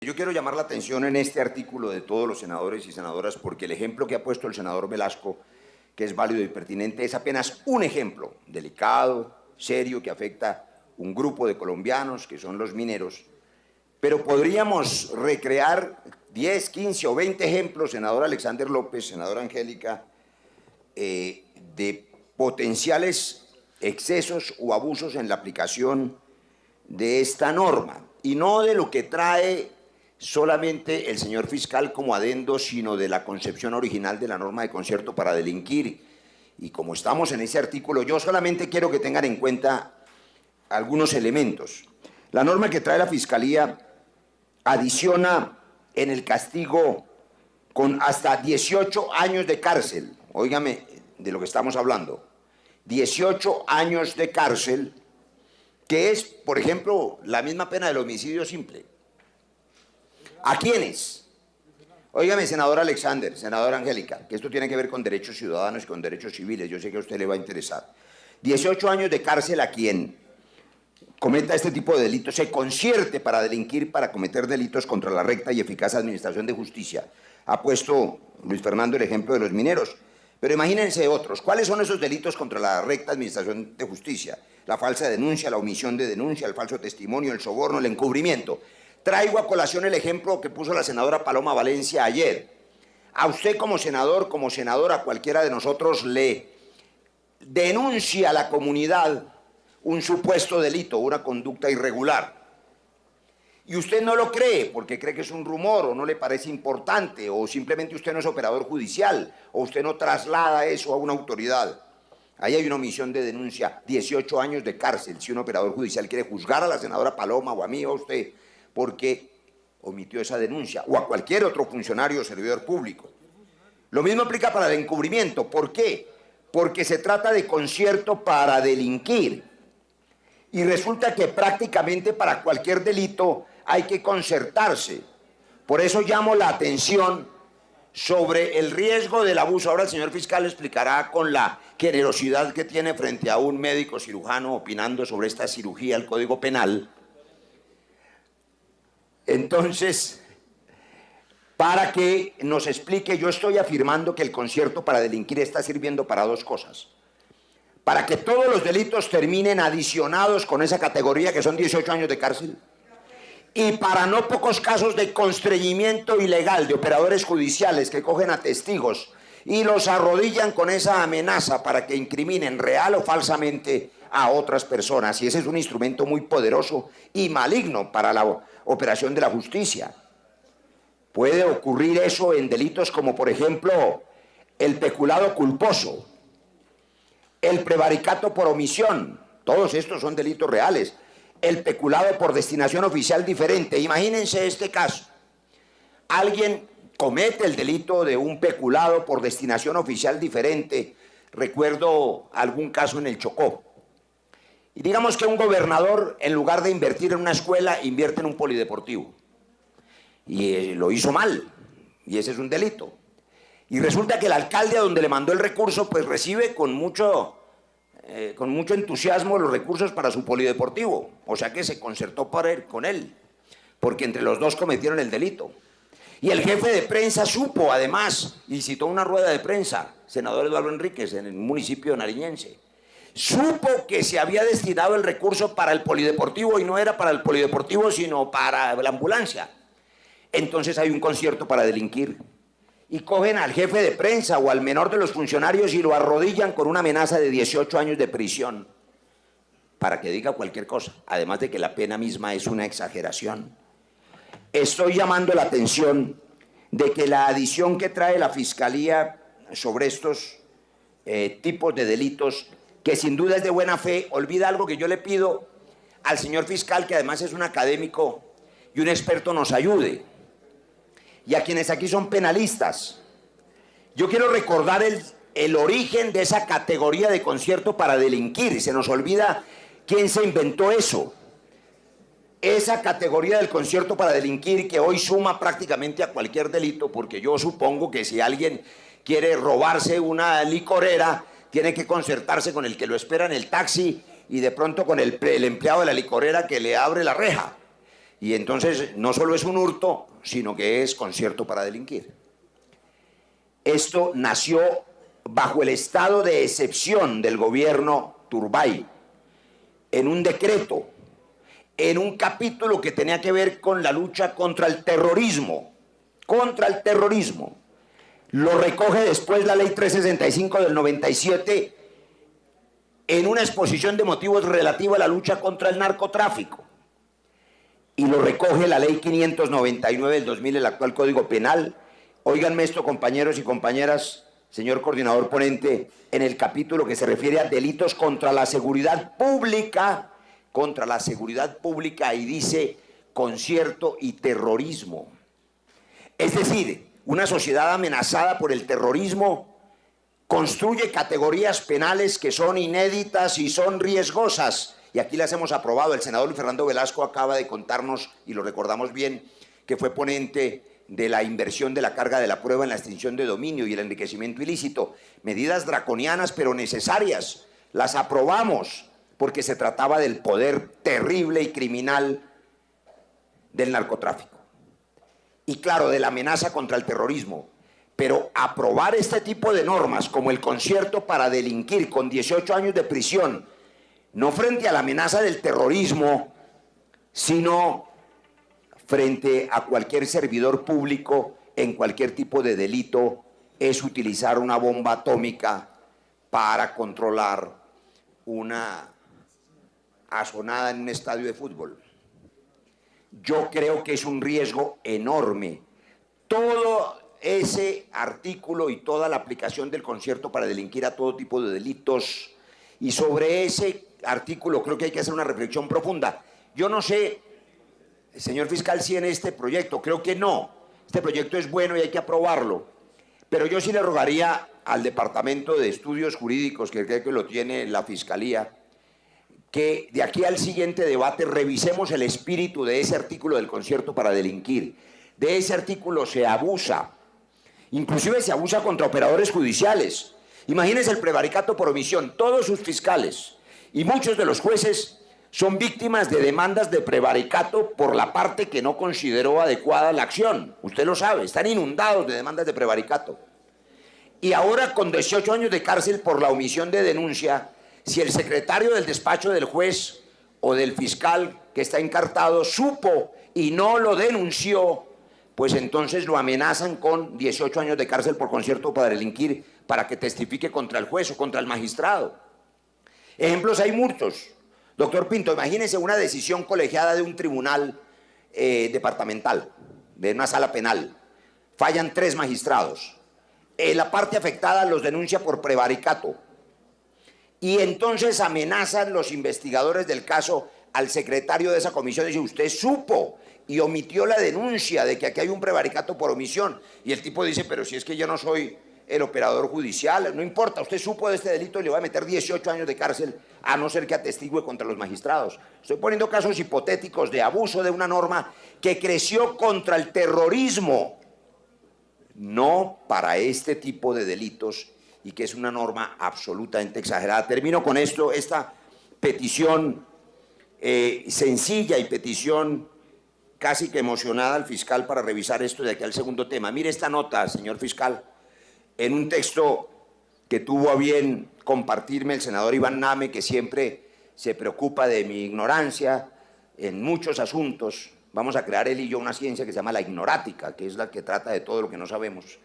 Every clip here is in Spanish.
yo quiero llamar la atención en este artículo de todos los senadores y senadoras porque el ejemplo que ha puesto el senador Velasco, que es válido y pertinente, es apenas un ejemplo delicado, serio, que afecta un grupo de colombianos, que son los mineros, pero podríamos recrear 10, 15 o 20 ejemplos, senador Alexander López, senadora Angélica, de potenciales excesos o abusos en la aplicación de esta norma, y no de lo que trae solamente el señor fiscal como adendo, sino de la concepción original de la norma de concierto para delinquir. Y como estamos en ese artículo, yo solamente quiero que tengan en cuenta algunos elementos. La norma que trae la Fiscalía adiciona en el castigo con hasta 18 años de cárcel. Óigame de lo que estamos hablando. 18 años de cárcel, que es, por ejemplo, la misma pena del homicidio simple. ¿A quiénes? Óigame, senador Alexander, senadora Angélica, que esto tiene que ver con derechos ciudadanos y con derechos civiles, yo sé que a usted le va a interesar. 18 años de cárcel a quien cometa este tipo de delitos, se concierte para delinquir, para cometer delitos contra la recta y eficaz administración de justicia. Ha puesto Luis Fernando el ejemplo de los mineros, pero imagínense otros. ¿Cuáles son esos delitos contra la recta administración de justicia? La falsa denuncia, la omisión de denuncia, el falso testimonio, el soborno, el encubrimiento. Traigo a colación el ejemplo que puso la senadora Paloma Valencia ayer. A usted como senador, como senadora, cualquiera de nosotros le denuncia a la comunidad un supuesto delito, una conducta irregular. Y usted no lo cree porque cree que es un rumor o no le parece importante o simplemente usted no es operador judicial o usted no traslada eso a una autoridad. Ahí hay una omisión de denuncia, 18 años de cárcel si un operador judicial quiere juzgar a la senadora Paloma o a mí o a usted porque omitió esa denuncia o a cualquier otro funcionario o servidor público. Lo mismo aplica para el encubrimiento. ¿Por qué? Porque se trata de concierto para delinquir. Y resulta que prácticamente para cualquier delito hay que concertarse. Por eso llamo la atención sobre el riesgo del abuso. Ahora el señor fiscal explicará con la generosidad que tiene frente a un médico cirujano opinando sobre esta cirugía, el Código Penal. Entonces, para que nos explique, yo estoy afirmando que el concierto para delinquir está sirviendo para dos cosas. Para que todos los delitos terminen adicionados con esa categoría que son 18 años de cárcel. Y para no pocos casos de constreñimiento ilegal de operadores judiciales que cogen a testigos y los arrodillan con esa amenaza para que incriminen real o falsamente a otras personas. Y ese es un instrumento muy poderoso y maligno para la operación de la justicia. Puede ocurrir eso en delitos como, por ejemplo, el peculado culposo, el prevaricato por omisión, todos estos son delitos reales. El peculado por destinación oficial diferente. Imagínense este caso. Alguien comete el delito de un peculado por destinación oficial diferente. Recuerdo algún caso en el Chocó. Y digamos que un gobernador, en lugar de invertir en una escuela, invierte en un polideportivo. Y lo hizo mal. Y ese es un delito. Y resulta que el alcalde a donde le mandó el recurso, pues recibe con mucho entusiasmo los recursos para su polideportivo. O sea que se concertó con él, porque entre los dos cometieron el delito. Y el jefe de prensa supo, además, y citó una rueda de prensa, senador Eduardo Enríquez, en el municipio nariñense, supo que se había destinado el recurso para el polideportivo y no era para el polideportivo, sino para la ambulancia. Entonces hay un concierto para delinquir. Y cogen al jefe de prensa o al menor de los funcionarios y lo arrodillan con una amenaza de 18 años de prisión para que diga cualquier cosa, además de que la pena misma es una exageración. Estoy llamando la atención de que la adición que trae la Fiscalía sobre estos tipos de delitos, que sin duda es de buena fe, olvida algo que yo le pido al señor fiscal, que además es un académico y un experto, nos ayude. Y a quienes aquí son penalistas, yo quiero recordar el origen de esa categoría de concierto para delinquir. Y se nos olvida quién se inventó eso. Esa categoría del concierto para delinquir que hoy suma prácticamente a cualquier delito, porque yo supongo que si alguien quiere robarse una licorera, tiene que concertarse con el que lo espera en el taxi y de pronto con el empleado de la licorera que le abre la reja. Y entonces no solo es un hurto, sino que es concierto para delinquir. Esto nació bajo el estado de excepción del gobierno Turbay, en un decreto, en un capítulo que tenía que ver con la lucha contra el terrorismo. Contra el terrorismo. Lo recoge después la ley 365 del 97 en una exposición de motivos relativa a la lucha contra el narcotráfico. Y lo recoge la ley 599 del 2000, el actual Código Penal. Óiganme esto, compañeros y compañeras, señor coordinador ponente, en el capítulo que se refiere a delitos contra la seguridad pública, y dice concierto y terrorismo. Es decir, una sociedad amenazada por el terrorismo construye categorías penales que son inéditas y son riesgosas. Y aquí las hemos aprobado. El senador Luis Fernando Velasco acaba de contarnos, y lo recordamos bien, que fue ponente de la inversión de la carga de la prueba en la extinción de dominio y el enriquecimiento ilícito. Medidas draconianas pero necesarias. Las aprobamos porque se trataba del poder terrible y criminal del narcotráfico. Y claro, de la amenaza contra el terrorismo. Pero aprobar este tipo de normas como el concierto para delinquir con 18 años de prisión, no frente a la amenaza del terrorismo, sino frente a cualquier servidor público en cualquier tipo de delito, es utilizar una bomba atómica para controlar una asonada en un estadio de fútbol. Yo creo que es un riesgo enorme. Todo ese artículo y toda la aplicación del concierto para delinquir a todo tipo de delitos, y sobre ese artículo creo que hay que hacer una reflexión profunda. Yo no sé, señor fiscal, si en este proyecto, creo que no, este proyecto es bueno y hay que aprobarlo, pero yo sí le rogaría al Departamento de Estudios Jurídicos, que creo que lo tiene la Fiscalía, que de aquí al siguiente debate revisemos el espíritu de ese artículo del concierto para delinquir. De ese artículo se abusa, inclusive se abusa contra operadores judiciales. Imagínense el prevaricato por omisión. Todos sus fiscales y muchos de los jueces son víctimas de demandas de prevaricato por la parte que no consideró adecuada la acción. Usted lo sabe, están inundados de demandas de prevaricato. Y ahora con 18 años de cárcel por la omisión de denuncia, si el secretario del despacho del juez o del fiscal que está encartado supo y no lo denunció, pues entonces lo amenazan con 18 años de cárcel por concierto para delinquir, para que testifique contra el juez o contra el magistrado. Ejemplos hay muchos. Doctor Pinto, imagínese una decisión colegiada de un tribunal departamental, de una sala penal. Fallan 3 magistrados. La parte afectada los denuncia por prevaricato. Y entonces amenazan los investigadores del caso al secretario de esa comisión. Dice, usted supo y omitió la denuncia de que aquí hay un prevaricato por omisión. Y el tipo dice, pero si es que yo no soy el operador judicial, no importa, usted supo de este delito y le va a meter 18 años de cárcel a no ser que atestigue contra los magistrados. Estoy poniendo casos hipotéticos de abuso de una norma que creció contra el terrorismo, no para este tipo de delitos, y que es una norma absolutamente exagerada. Termino con esto, esta petición sencilla y petición casi que emocionada al fiscal para revisar esto de aquí al segundo tema. Mire esta nota, señor fiscal, en un texto que tuvo a bien compartirme el senador Iván Name, que siempre se preocupa de mi ignorancia en muchos asuntos. Vamos a crear él y yo una ciencia que se llama la ignorática, que es la que trata de todo lo que no sabemos.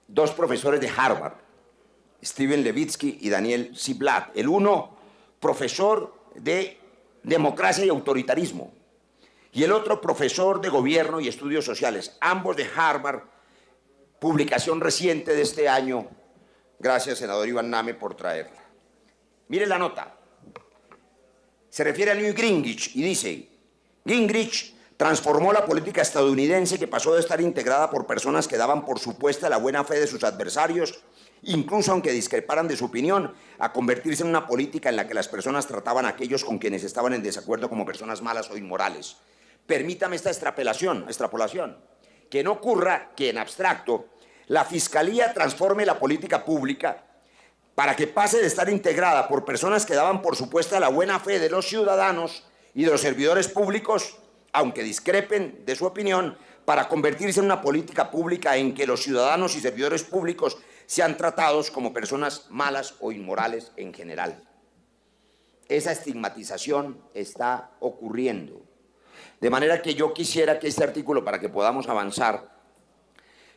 2 profesores de Harvard, Steven Levitsky y Daniel Ziblatt. El uno, profesor de democracia y autoritarismo, y el otro, profesor de gobierno y estudios sociales, ambos de Harvard, publicación reciente de este año. Gracias, senador Iván Name, por traerla. Mire la nota. Se refiere a Newt Gingrich y dice, Gingrich transformó la política estadounidense, que pasó de estar integrada por personas que daban por supuesta la buena fe de sus adversarios, incluso aunque discreparan de su opinión, a convertirse en una política en la que las personas trataban a aquellos con quienes estaban en desacuerdo como personas malas o inmorales. Permítame esta extrapolación, que no ocurra que en abstracto la Fiscalía transforme la política pública para que pase de estar integrada por personas que daban por supuesta la buena fe de los ciudadanos y de los servidores públicos aunque discrepen de su opinión, para convertirse en una política pública en que los ciudadanos y servidores públicos sean tratados como personas malas o inmorales en general. Esa estigmatización está ocurriendo. De manera que yo quisiera que este artículo, para que podamos avanzar,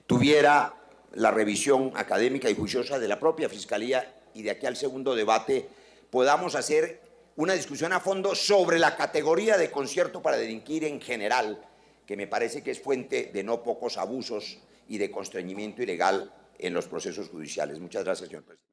tuviera la revisión académica y juiciosa de la propia Fiscalía y de aquí al segundo debate podamos hacer una discusión a fondo sobre la categoría de concierto para delinquir en general, que me parece que es fuente de no pocos abusos y de constreñimiento ilegal en los procesos judiciales. Muchas gracias, señor presidente.